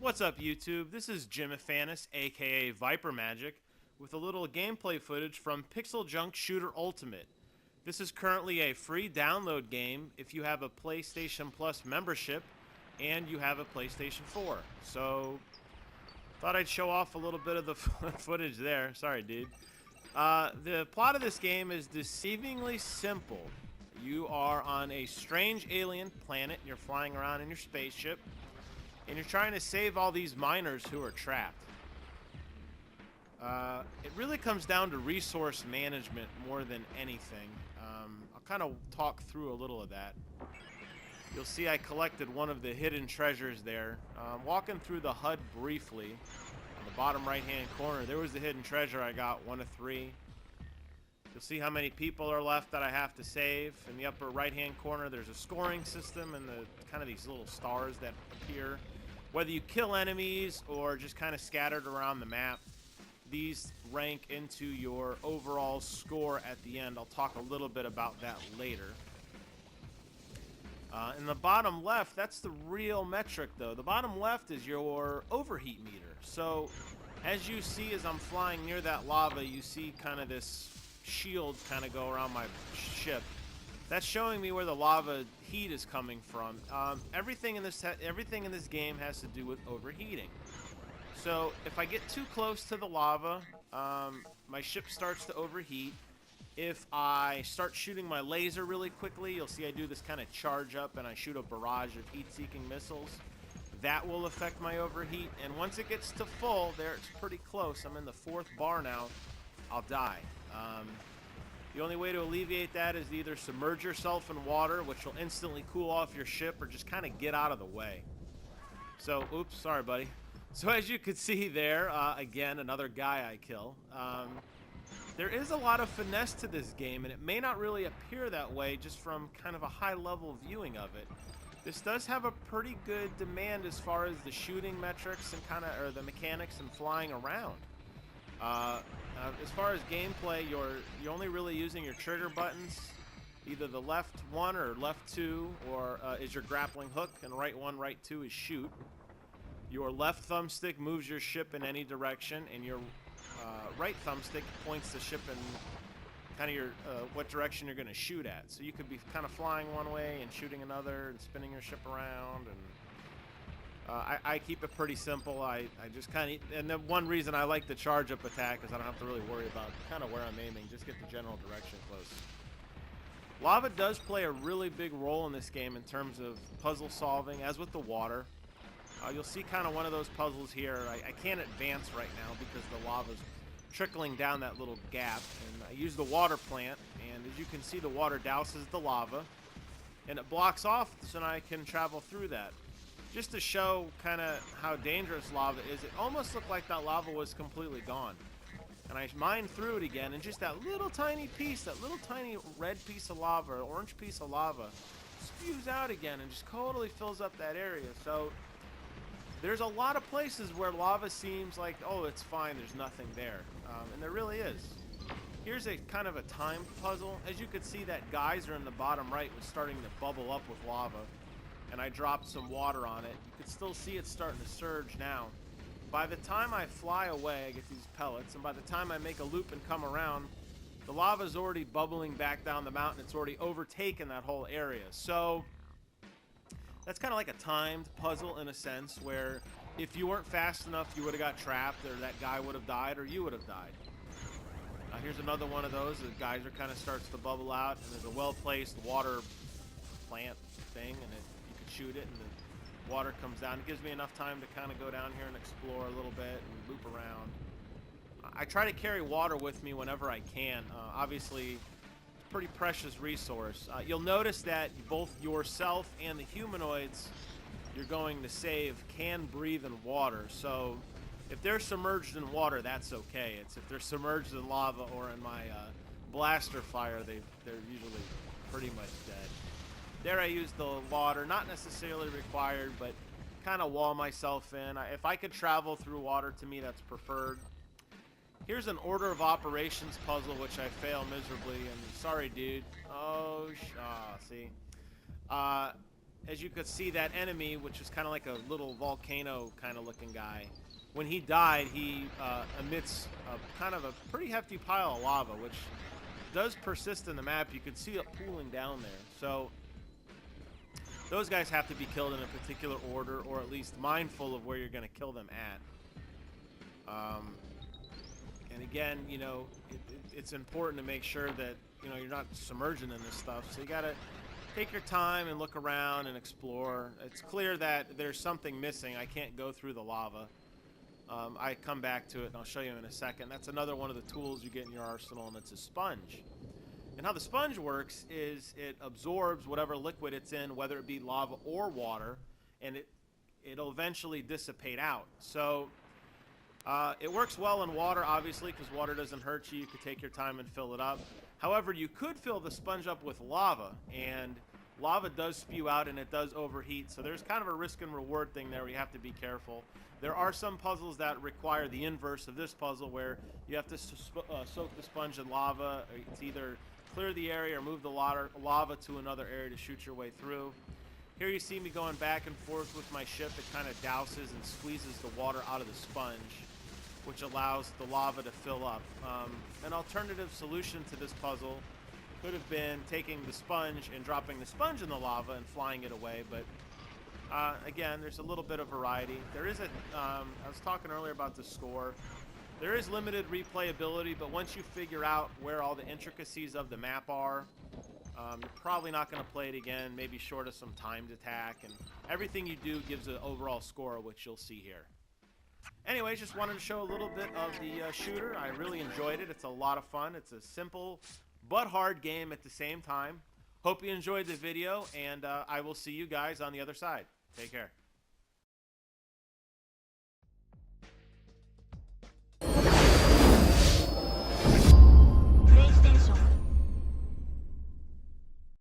What's up, YouTube? This is Jimifanis, aka Viper Magic, with a little gameplay footage from PixelJunk Shooter Ultimate. This is currently a free download game if you have a PlayStation Plus membership and you have a PlayStation 4. So, thought I'd show off a little bit of the footage there. Sorry, dude. The plot of this game is deceivingly simple. You are on a strange alien planet, and you're flying around in your spaceship, and you're trying to save all these miners who are trapped. It really comes down to resource management more than anything. I'll kind of talk through a little of that. You'll see I collected one of the hidden treasures there. Walking through the HUD briefly, on the bottom right-hand corner, there was the hidden treasure I got, 1 of 3. You'll see how many people are left that I have to save. In the upper right-hand corner, there's a scoring system and the kind of these little stars that appear. Whether you kill enemies or just kind of scattered around the map, these rank into your overall score at the end. I'll talk a little bit about that later. In the bottom left, that's the real metric, though. The bottom left is your overheat meter. So, as you see as I'm flying near that lava, you see kind of this shield kind of go around my ship. That's showing me where the lava heat is coming from. Everything in this game has to do with overheating. So if I get too close to the lava, my ship starts to overheat. If I start shooting my laser really quickly, you'll see I do this kind of charge up and I shoot a barrage of heat-seeking missiles. That will affect my overheat. And once it gets to full, there it's pretty close. I'm in the 4th bar now. I'll die. The only way to alleviate that is to either submerge yourself in water, which will instantly cool off your ship, or just kind of get out of the way. So, oops, sorry, buddy. So as you can see there, again, another guy I kill. There is a lot of finesse to this game, and it may not really appear that way just from kind of a high-level viewing of it. This does have a pretty good demand as far as the shooting metrics and or the mechanics and flying around. As far as gameplay, you're only really using your trigger buttons. Either the left 1 or left 2 or is your grappling hook, and right 1, right 2 is shoot. Your left thumbstick moves your ship in any direction, and your right thumbstick points the ship in kind of your what direction you're going to shoot at. So you could be kind of flying one way and shooting another and spinning your ship around. And I keep it pretty simple. I just kind of, and the one reason I like the charge up attack is I don't have to really worry about kind of where I'm aiming, just get the general direction close. Lava does play a really big role in this game in terms of puzzle solving, as with the water. You'll see kind of one of those puzzles here. I can't advance right now because the lava's trickling down that little gap, and I use the water plant, and as you can see, the water douses the lava, and it blocks off so I can travel through that. Just to show kind of how dangerous lava is, it almost looked like that lava was completely gone. And I mined through it again, and just that little tiny piece, that little tiny red piece of lava, or orange piece of lava, spews out again and just totally fills up that area. So there's a lot of places where lava seems like, oh, it's fine, there's nothing there. And there really is. Here's a kind of a timed puzzle. As you can see, that geyser in the bottom right was starting to bubble up with lava, and I dropped some water on it. You can still see it starting to surge now. By the time I fly away, I get these pellets, and by the time I make a loop and come around, the lava's already bubbling back down the mountain. It's already overtaken that whole area. So that's kind of like a timed puzzle in a sense, where if you weren't fast enough, you would have got trapped, or that guy would have died, or you would have died. Here's another one of those. The geyser kind of starts to bubble out, and there's a well-placed water plant thing, and you can shoot it, and the water comes down. It gives me enough time to kind of go down here and explore a little bit and loop around. I try to carry water with me whenever I can. Obviously, it's a pretty precious resource. You'll notice that both yourself and the humanoids you're going to save can breathe in water. So if they're submerged in water, that's okay. It's if they're submerged in lava or in my blaster fire, they're usually pretty much dead. There I used the water, not necessarily required, but kind of wall myself in. If I could travel through water, to me that's preferred. Here's an order of operations puzzle, which I fail miserably, and sorry, dude. Oh, see. as you could see, that enemy, which is kind of like a little volcano kind of looking guy, when he died, he emits kind of a pretty hefty pile of lava, which does persist in the map. You can see it pooling down there. So those guys have to be killed in a particular order, or at least mindful of where you're going to kill them at. And again, you know, it's important to make sure that, you know, you're not submerging in this stuff. So you got to take your time and look around and explore. It's clear that there's something missing. I can't go through the lava. I come back to it, and I'll show you in a second. That's another one of the tools you get in your arsenal, and it's a sponge. And how the sponge works is it absorbs whatever liquid it's in, whether it be lava or water, and it'll eventually dissipate out. So it works well in water, obviously, because water doesn't hurt you. You could take your time and fill it up. However, you could fill the sponge up with lava, and lava does spew out and it does overheat. So there's kind of a risk and reward thing there where you have to be careful. There are some puzzles that require the inverse of this puzzle, where you have to soak the sponge in lava. It's either clear the area or move the lava to another area to shoot your way through. Here you see me going back and forth with my ship. It kind of douses and squeezes the water out of the sponge, which allows the lava to fill up. An alternative solution to this puzzle could have been taking the sponge and dropping the sponge in the lava and flying it away, but again, there's a little bit of variety. There is I was talking earlier about the score. There is limited replayability, but once you figure out where all the intricacies of the map are, you're probably not going to play it again, maybe short of some timed attack, and everything you do gives an overall score, which you'll see here. Anyways, just wanted to show a little bit of the shooter. I really enjoyed it. It's a lot of fun. It's a simple but hard game at the same time. Hope you enjoyed the video, and I will see you guys on the other side. Take care.